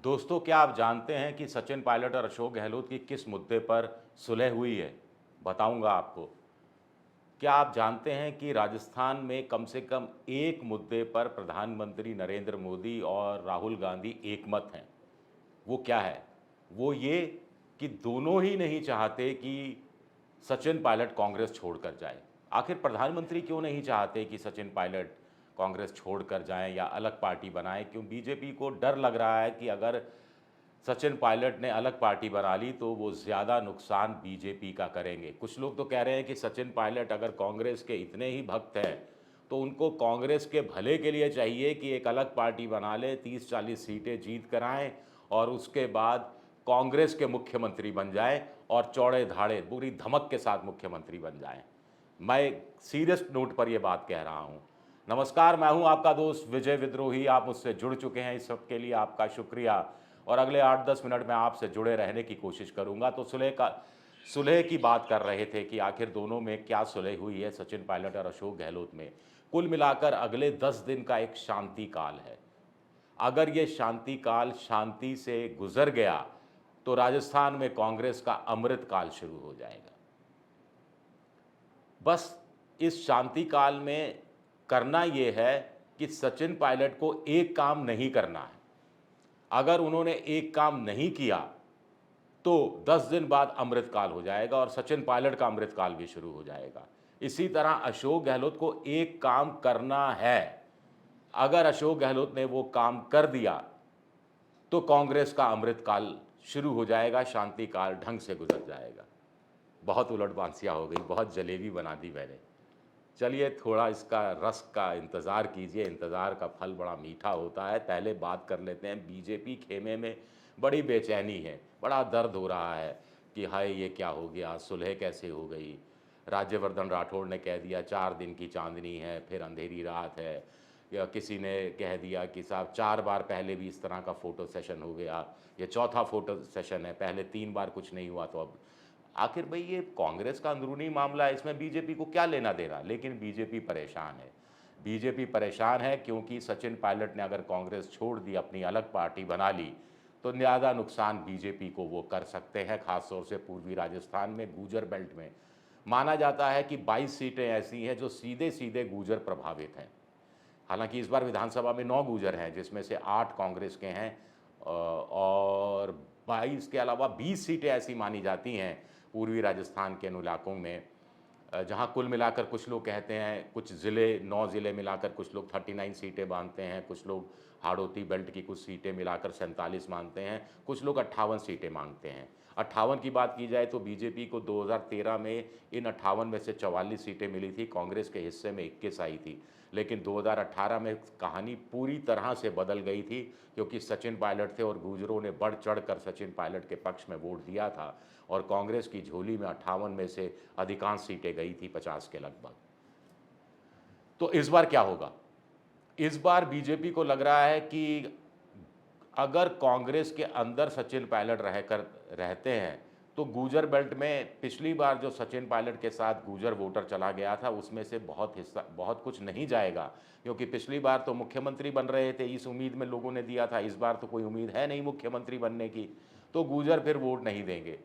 दोस्तों, क्या आप जानते हैं कि सचिन पायलट और अशोक गहलोत की किस मुद्दे पर सुलह हुई है? बताऊंगा आपको। क्या आप जानते हैं कि राजस्थान में कम से कम एक मुद्दे पर प्रधानमंत्री नरेंद्र मोदी और राहुल गांधी एकमत हैं? वो क्या है? वो ये कि दोनों ही नहीं चाहते कि सचिन पायलट कांग्रेस छोड़कर जाए। आखिर प्रधानमंत्री क्यों नहीं चाहते कि सचिन पायलट कांग्रेस छोड़कर जाएं या अलग पार्टी बनाएं? क्यों बीजेपी को डर लग रहा है कि अगर सचिन पायलट ने अलग पार्टी बना ली तो वो ज़्यादा नुकसान बीजेपी का करेंगे। कुछ लोग तो कह रहे हैं कि सचिन पायलट अगर कांग्रेस के इतने ही भक्त हैं तो उनको कांग्रेस के भले के लिए चाहिए कि एक अलग पार्टी बना ले, 30-40 सीटें जीत कर आएँ और उसके बाद कांग्रेस के मुख्यमंत्री बन जाए और चौड़े धाड़े पूरी धमक के साथ मुख्यमंत्री बन जाएं। मैं सीरियस नोट पर यह बात कह रहा हूं। नमस्कार, मैं हूं आपका दोस्त विजय विद्रोही। आप मुझसे जुड़ चुके हैं, इस सब के लिए आपका शुक्रिया। और अगले 8-10 मिनट में आपसे जुड़े रहने की कोशिश करूंगा। तो सुलह की बात कर रहे थे कि आखिर दोनों में क्या सुलह हुई है, सचिन पायलट और अशोक गहलोत में। कुल मिलाकर अगले 10 दिन का एक शांति काल है। अगर ये शांति काल शांति से गुजर गया तो राजस्थान में कांग्रेस का अमृत काल शुरू हो जाएगा। बस इस शांति काल में करना ये है कि सचिन पायलट को एक काम नहीं करना है। अगर उन्होंने एक काम नहीं किया तो 10 दिन बाद अमृतकाल हो जाएगा और सचिन पायलट का अमृतकाल भी शुरू हो जाएगा। इसी तरह अशोक गहलोत को एक काम करना है। अगर अशोक गहलोत ने वो काम कर दिया तो कांग्रेस का अमृतकाल शुरू हो जाएगा, शांति काल ढंग से गुजर जाएगा। बहुत उलट-बांसियाँ हो गई, बहुत जलेबी बना दी मैंने। चलिए, थोड़ा इसका रस का इंतज़ार कीजिए, इंतज़ार का फल बड़ा मीठा होता है। पहले बात कर लेते हैं, बीजेपी खेमे में बड़ी बेचैनी है, बड़ा दर्द हो रहा है कि हाय ये क्या हो गया, सुलह कैसे हो गई। राज्यवर्धन राठौड़ ने कह दिया 4 दिन की चांदनी है, फिर अंधेरी रात है। या किसी ने कह दिया कि साहब 4 बार पहले भी इस तरह का फ़ोटो सेशन हो गया, ये चौथा फ़ोटो सेशन है, पहले 3 बार कुछ नहीं हुआ तो अब आखिर भाई ये कांग्रेस का अंदरूनी मामला है, इसमें बीजेपी को क्या लेना देना। लेकिन बीजेपी परेशान है। बीजेपी परेशान है क्योंकि सचिन पायलट ने अगर कांग्रेस छोड़ दी, अपनी अलग पार्टी बना ली, तो ज़्यादा नुकसान बीजेपी को वो कर सकते हैं। खासतौर से पूर्वी राजस्थान में गूजर बेल्ट में माना जाता है कि 22 सीटें ऐसी हैं जो सीधे सीधे गूजर प्रभावित हैं। हालांकि इस बार विधानसभा में 9 गूजर हैं, जिसमें से 8 कांग्रेस के हैं और 22 के अलावा 20 सीटें ऐसी मानी जाती हैं पूर्वी राजस्थान के इन इलाकों में, जहां कुल मिलाकर कुछ लोग कहते हैं, कुछ ज़िले 9 ज़िले मिलाकर कुछ लोग 39 सीटें मानते हैं, कुछ लोग हाड़ौती बेल्ट की कुछ सीटें मिलाकर 47 मानते हैं, कुछ लोग 58 सीटें मांगते हैं। 58 की बात की जाए तो बीजेपी को 2013 में इन 58 में से 44 सीटें मिली थी, कांग्रेस के हिस्से में 21 आई थी। लेकिन 2018 में कहानी पूरी तरह से बदल गई थी क्योंकि सचिन पायलट थे और गूजरों ने बढ़ चढ़ कर सचिन पायलट के पक्ष में वोट दिया था और कांग्रेस की झोली में 58 में से अधिकांश सीटें गई थी, 50 के लगभग। तो इस बार क्या होगा? इस बार बीजेपी को लग रहा है कि अगर कांग्रेस के अंदर सचिन पायलट रहते हैं तो गूजर बेल्ट में पिछली बार जो सचिन पायलट के साथ गूजर वोटर चला गया था उसमें से बहुत कुछ नहीं जाएगा, क्योंकि पिछली बार तो मुख्यमंत्री बन रहे थे, इस उम्मीद में लोगों ने दिया था। इस बार तो कोई उम्मीद है नहीं मुख्यमंत्री बनने की, तो गूजर फिर वोट नहीं देंगे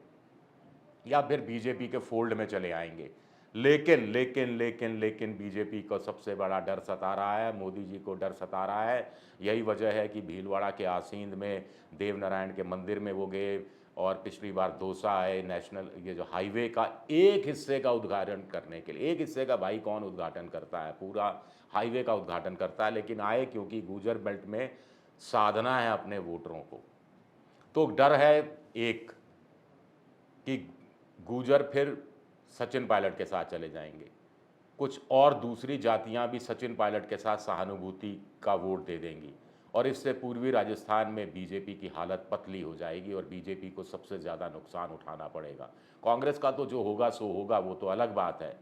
या फिर बीजेपी के फोल्ड में चले आएंगे। लेकिन लेकिन लेकिन लेकिन बीजेपी को सबसे बड़ा डर सता रहा है, मोदी जी को डर सता रहा है। यही वजह है कि भीलवाड़ा के आसींद में देवनारायण के मंदिर में वो गए और पिछली बार दौसा आए, नेशनल ये जो हाईवे का एक हिस्से का उद्घाटन करने के लिए। एक हिस्से का भाई कौन उद्घाटन करता है, पूरा हाईवे का उद्घाटन करता है, लेकिन आए क्योंकि गूजर बेल्ट में साधना है अपने वोटरों को। तो डर है एक कि गूजर फिर सचिन पायलट के साथ चले जाएंगे, कुछ और दूसरी जातियां भी सचिन पायलट के साथ सहानुभूति का वोट दे देंगी और इससे पूर्वी राजस्थान में बीजेपी की हालत पतली हो जाएगी और बीजेपी को सबसे ज़्यादा नुकसान उठाना पड़ेगा। कांग्रेस का तो जो होगा सो होगा, वो तो अलग बात है।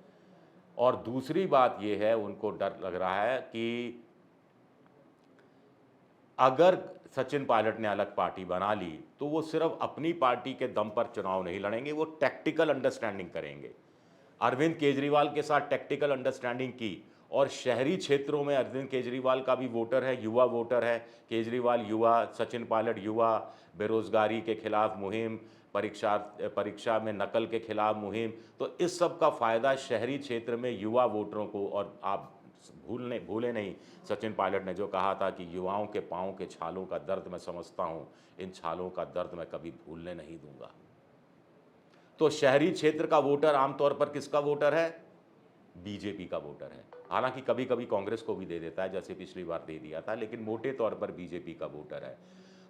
और दूसरी बात यह है, उनको डर लग रहा है कि अगर सचिन पायलट ने अलग पार्टी बना ली तो वो सिर्फ अपनी पार्टी के दम पर चुनाव नहीं लड़ेंगे, वो टैक्टिकल अंडरस्टैंडिंग करेंगे। अरविंद केजरीवाल के साथ टैक्टिकल अंडरस्टैंडिंग की और शहरी क्षेत्रों में अरविंद केजरीवाल का भी वोटर है, युवा वोटर है। केजरीवाल युवा, सचिन पायलट युवा, बेरोजगारी के खिलाफ मुहिम, परीक्षा में नकल के खिलाफ मुहिम। तो इस सब का फ़ायदा शहरी क्षेत्र में युवा वोटरों को, और आप भूले नहीं, सचिन पायलट ने जो कहा था कि युवाओं के पाँव के छालों का दर्द मैं समझता हूँ, इन छालों का दर्द मैं कभी भूलने नहीं दूंगा। तो शहरी क्षेत्र का वोटर आमतौर पर किसका वोटर है? बीजेपी का वोटर है। हालांकि कभी कभी कांग्रेस को भी दे देता है, जैसे पिछली बार दे दिया था, लेकिन मोटे तौर पर बीजेपी का वोटर है।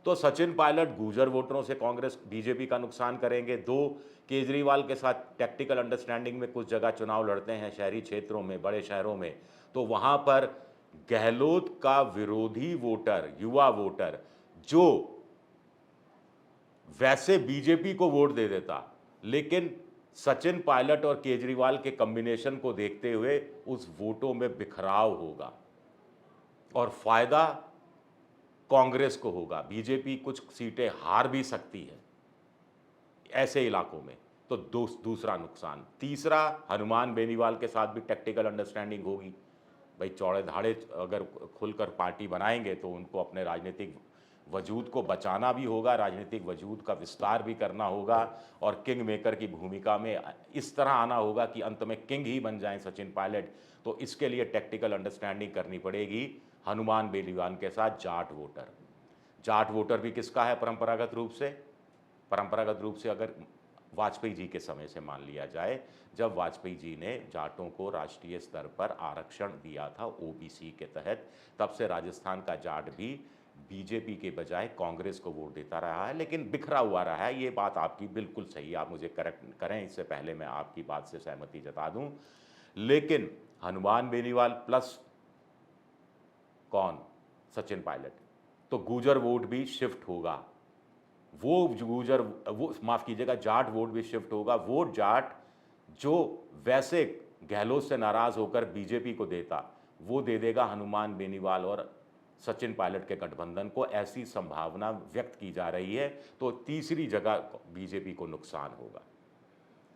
तो सचिन पायलट गुर्जर वोटरों से कांग्रेस बीजेपी का नुकसान करेंगे। दो, केजरीवाल के साथ टैक्टिकल अंडरस्टैंडिंग में कुछ जगह चुनाव लड़ते हैं शहरी क्षेत्रों में, बड़े शहरों में, तो वहां पर गहलोत का विरोधी वोटर, युवा वोटर, जो वैसे बीजेपी को वोट दे देता, लेकिन सचिन पायलट और केजरीवाल के कॉम्बिनेशन को देखते हुए उस वोटों में बिखराव होगा और फायदा कांग्रेस को होगा। बीजेपी कुछ सीटें हार भी सकती है ऐसे इलाकों में। तो दूसरा नुकसान। तीसरा, हनुमान बेनीवाल के साथ भी टैक्टिकल अंडरस्टैंडिंग होगी। भाई चौड़े धाड़े अगर खुलकर पार्टी बनाएंगे तो उनको अपने राजनीतिक वजूद को बचाना भी होगा, राजनीतिक वजूद का विस्तार भी करना होगा, और किंग मेकर की भूमिका में इस तरह आना होगा कि अंत में किंग ही बन जाएं सचिन पायलट। तो इसके लिए टैक्टिकल अंडरस्टैंडिंग करनी पड़ेगी हनुमान बेनीवाल के साथ जाट वोटर। जाट वोटर भी किसका है परंपरागत रूप से? परंपरागत रूप से अगर वाजपेयी जी के समय से मान लिया जाए, जब वाजपेयी जी ने जाटों को राष्ट्रीय स्तर पर आरक्षण दिया था ओबीसी के तहत, तब से राजस्थान का जाट भी बीजेपी के बजाय कांग्रेस को वोट देता रहा है, लेकिन बिखरा हुआ रहा है। ये बात आपकी बिल्कुल सही है, आप मुझे करेक्ट करें, इससे पहले मैं आपकी बात से सहमति जता दूं। लेकिन हनुमान बेनीवाल प्लस कौन? सचिन पायलट। तो गुर्जर वोट भी शिफ्ट होगा। वो माफ कीजिएगा, जाट वोट भी शिफ्ट होगा। वो जाट जो वैसे गहलोत से नाराज होकर बीजेपी को देता, वो दे देगा हनुमान बेनीवाल और सचिन पायलट के गठबंधन को, ऐसी संभावना व्यक्त की जा रही है। तो तीसरी जगह बीजेपी को नुकसान होगा।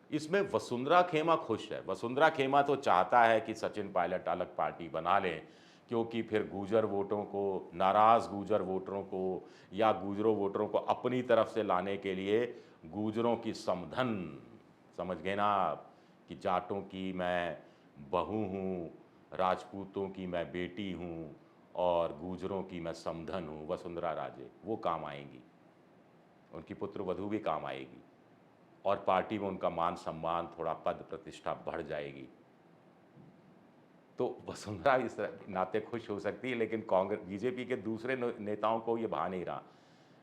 इसमें वसुंधरा खेमा खुश है। वसुंधरा खेमा तो चाहता है कि सचिन पायलट अलग पार्टी बना लें, क्योंकि फिर गुर्जर वोटों को, नाराज़ गुर्जर वोटरों को या गुर्जरों वोटरों को अपनी तरफ से लाने के लिए गुर्जरों की समधन, समझ गए ना आप, कि जाटों की मैं बहू हूँ, राजपूतों की मैं बेटी हूँ और गुर्जरों की मैं समधन हूँ, वसुंधरा राजे, वो काम आएंगी। उनकी पुत्र वधू भी काम आएगी और पार्टी में उनका मान सम्मान, थोड़ा पद प्रतिष्ठा बढ़ जाएगी। तो वसुंधरा इस नाते खुश हो सकती है, लेकिन कांग्रेस बीजेपी के दूसरे नेताओं को ये भा नहीं रहा,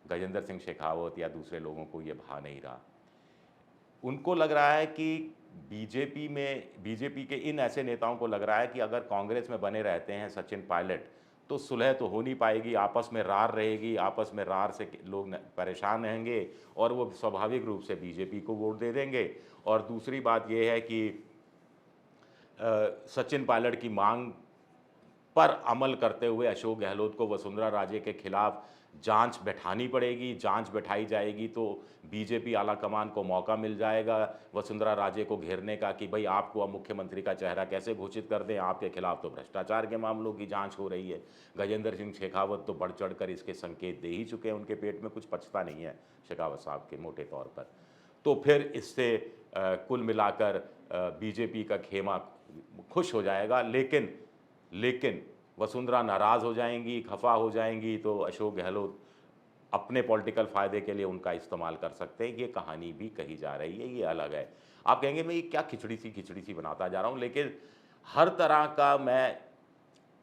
गजेंद्र सिंह शेखावत या दूसरे लोगों को ये भा नहीं रहा। उनको लग रहा है कि बीजेपी के इन ऐसे नेताओं को लग रहा है कि अगर कांग्रेस में बने रहते हैं सचिन पायलट, तो सुलह तो हो नहीं पाएगी, आपस में रार रहेगी, आपस में रार से लोग परेशान रहेंगे और वो स्वाभाविक रूप से बीजेपी को वोट दे देंगे। और दूसरी बात ये है कि सचिन पायलट की मांग पर अमल करते हुए अशोक गहलोत को वसुंधरा राजे के खिलाफ जांच बैठानी पड़ेगी। जांच बैठाई जाएगी तो बीजेपी आला कमान को मौका मिल जाएगा वसुंधरा राजे को घेरने का, कि भाई आपको अब मुख्यमंत्री का चेहरा कैसे घोषित कर दें, आपके खिलाफ तो भ्रष्टाचार के मामलों की जांच हो रही है। गजेंद्र सिंह शेखावत तो बढ़ चढ़ कर इसके संकेत दे ही चुके हैं, उनके पेट में कुछ पचता नहीं है शेखावत साहब के, मोटे तौर पर। तो फिर इससे कुल मिलाकर बीजेपी का खेमा खुश हो जाएगा, लेकिन वसुंधरा नाराज़ हो जाएंगी, खफा हो जाएंगी, तो अशोक गहलोत अपने पॉलिटिकल फ़ायदे के लिए उनका इस्तेमाल कर सकते हैं। ये कहानी भी कही जा रही है, ये अलग है। आप कहेंगे मैं ये क्या खिचड़ी सी बनाता जा रहा हूँ, लेकिन हर तरह का मैं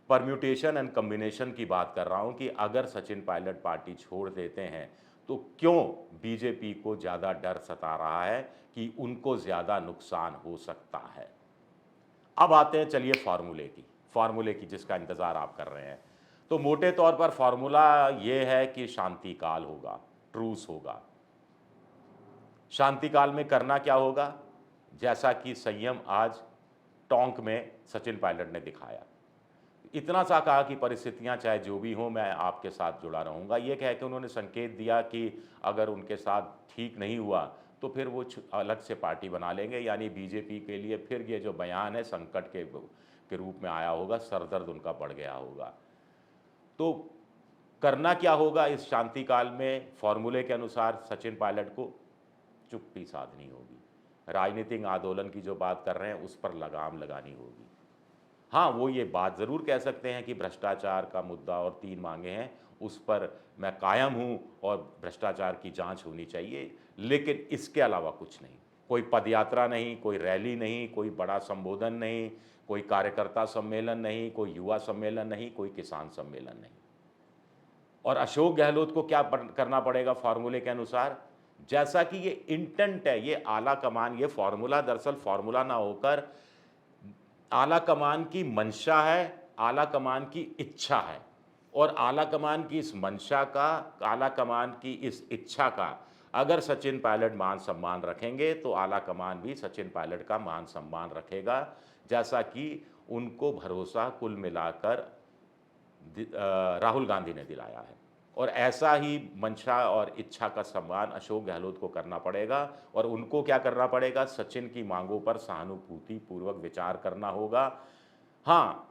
परम्यूटेशन एंड कम्बिनेशन की बात कर रहा हूँ कि अगर सचिन पायलट पार्टी छोड़ देते हैं तो क्यों बीजेपी को ज़्यादा डर सता रहा है कि उनको ज़्यादा नुकसान हो सकता है। अब आते हैं चलिए फार्मूले की जिसका इंतज़ार आप कर रहे हैं। तो मोटे तौर पर फार्मूला ये है कि शांति काल होगा, ट्रूस होगा। शांति काल में करना क्या होगा? जैसा कि संयम आज टोंक में सचिन पायलट ने दिखाया, इतना सा कहा कि परिस्थितियां चाहे जो भी हों मैं आपके साथ जुड़ा रहूँगा। ये कह के उन्होंने संकेत दिया कि अगर उनके साथ ठीक नहीं हुआ तो फिर वो अलग से पार्टी बना लेंगे। यानी बीजेपी के लिए फिर ये जो बयान है संकट के रूप में आया होगा, सर दर्द उनका बढ़ गया होगा। तो करना क्या होगा इस शांति काल में? फॉर्मूले के अनुसार सचिन पायलट को चुप्पी साधनी होगी। राजनीतिक आंदोलन की जो बात कर रहे हैं उस पर लगाम लगानी होगी। हाँ, वो ये बात ज़रूर कह सकते हैं कि भ्रष्टाचार का मुद्दा और 3 मांगे हैं, उस पर मैं कायम हूँ और भ्रष्टाचार की जांच होनी चाहिए, लेकिन इसके अलावा कुछ नहीं। कोई पदयात्रा नहीं, कोई रैली नहीं, कोई बड़ा संबोधन नहीं, कोई कार्यकर्ता सम्मेलन नहीं, कोई युवा सम्मेलन नहीं, कोई किसान सम्मेलन नहीं। और अशोक गहलोत को क्या करना पड़ेगा फॉर्मूले के अनुसार? जैसा कि ये इंटेंट है, ये आला कमान, ये फॉर्मूला दरअसल फॉर्मूला ना होकर आला कमान की मंशा है, आला कमान की इच्छा है। और आला कमान की इस मंशा का, आला कमान की इस इच्छा का अगर सचिन पायलट मान सम्मान रखेंगे तो आला कमान भी सचिन पायलट का मान सम्मान रखेगा, जैसा कि उनको भरोसा कुल मिलाकर राहुल गांधी ने दिलाया है। और ऐसा ही मंशा और इच्छा का सम्मान अशोक गहलोत को करना पड़ेगा। और उनको क्या करना पड़ेगा? सचिन की मांगों पर सहानुभूति पूर्वक विचार करना होगा। हाँ,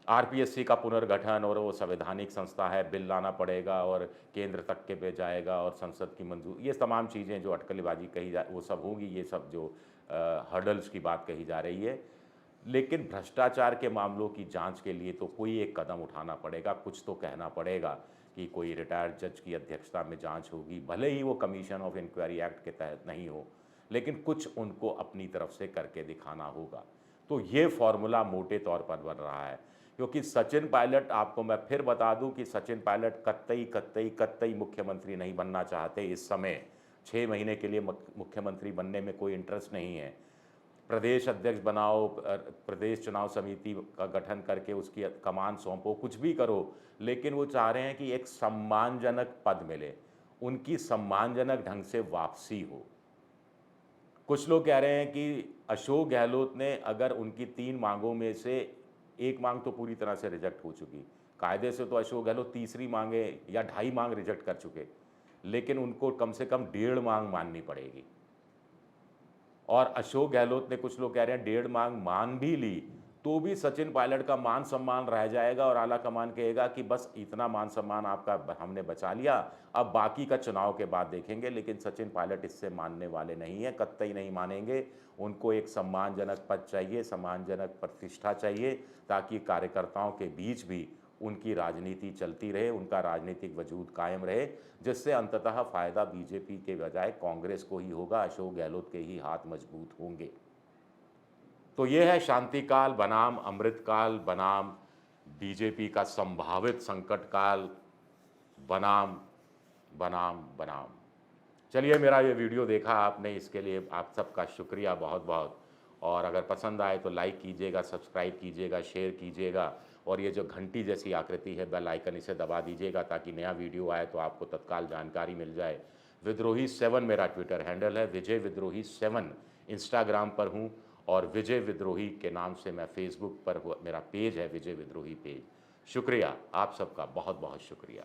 आरपीएससी का पुनर्गठन और वो संवैधानिक संस्था है, बिल लाना पड़ेगा और केंद्र तक के पे जाएगा और संसद की मंजूरी, ये तमाम चीज़ें जो अटकलेबाजी कही जा, वो सब होगी। ये सब जो हर्डल्स की बात कही जा रही है, लेकिन भ्रष्टाचार के मामलों की जांच के लिए तो कोई एक कदम उठाना पड़ेगा, कुछ तो कहना पड़ेगा कि कोई रिटायर्ड जज की अध्यक्षता में जांच होगी, भले ही वो कमीशन ऑफ इंक्वायरी एक्ट के तहत नहीं हो, लेकिन कुछ उनको अपनी तरफ से करके दिखाना होगा। तो ये फॉर्मूला मोटे तौर पर बन रहा है, क्योंकि सचिन पायलट, आपको मैं फिर बता दूं कि सचिन पायलट कतई मुख्यमंत्री नहीं बनना चाहते इस समय। 6 महीने के लिए मुख्यमंत्री बनने में कोई इंटरेस्ट नहीं है। प्रदेश अध्यक्ष बनाओ, प्रदेश चुनाव समिति का गठन करके उसकी कमान सौंपो, कुछ भी करो, लेकिन वो चाह रहे हैं कि एक सम्मानजनक पद मिले, उनकी सम्मानजनक ढंग से वापसी हो। कुछ लोग कह रहे हैं कि अशोक गहलोत ने, अगर उनकी 3 मांगों में से एक मांग तो पूरी तरह से रिजेक्ट हो चुकी, कायदे से तो अशोक गहलोत तीसरी मांगे या 2.5 मांग रिजेक्ट कर चुके, लेकिन उनको कम से कम 1.5 मांग माननी पड़ेगी। और अशोक गहलोत ने, कुछ लोग कह रहे हैं 1.5 मांग मान भी ली तो भी सचिन पायलट का मान सम्मान रह जाएगा और आला कमान कहेगा कि बस इतना मान सम्मान आपका हमने बचा लिया, अब बाकी का चुनाव के बाद देखेंगे। लेकिन सचिन पायलट इससे मानने वाले नहीं हैं, कतई नहीं मानेंगे। उनको एक सम्मानजनक पद चाहिए, सम्मानजनक प्रतिष्ठा चाहिए, ताकि कार्यकर्ताओं के बीच भी उनकी राजनीति चलती रहे, उनका राजनीतिक वजूद कायम रहे, जिससे अंततः फ़ायदा बीजेपी के बजाय कांग्रेस को ही होगा, अशोक गहलोत के ही हाथ मजबूत होंगे। तो ये है शांतिकाल बनाम अमृतकाल बनाम बीजेपी का संभावित संकट काल बनाम बनाम बनाम। चलिए, मेरा ये वीडियो देखा आपने, इसके लिए आप सबका शुक्रिया बहुत बहुत। और अगर पसंद आए तो लाइक कीजिएगा, सब्सक्राइब कीजिएगा, शेयर कीजिएगा, और ये जो घंटी जैसी आकृति है बेल आइकन, इसे दबा दीजिएगा ताकि नया वीडियो आए तो आपको तत्काल जानकारी मिल जाए। विद्रोही 7 मेरा ट्विटर हैंडल है, विजय विद्रोही 7 इंस्टाग्राम पर हूँ, और विजय विद्रोही के नाम से मैं फेसबुक पर, मेरा पेज है विजय विद्रोही पेज। शुक्रिया, आप सबका बहुत बहुत शुक्रिया।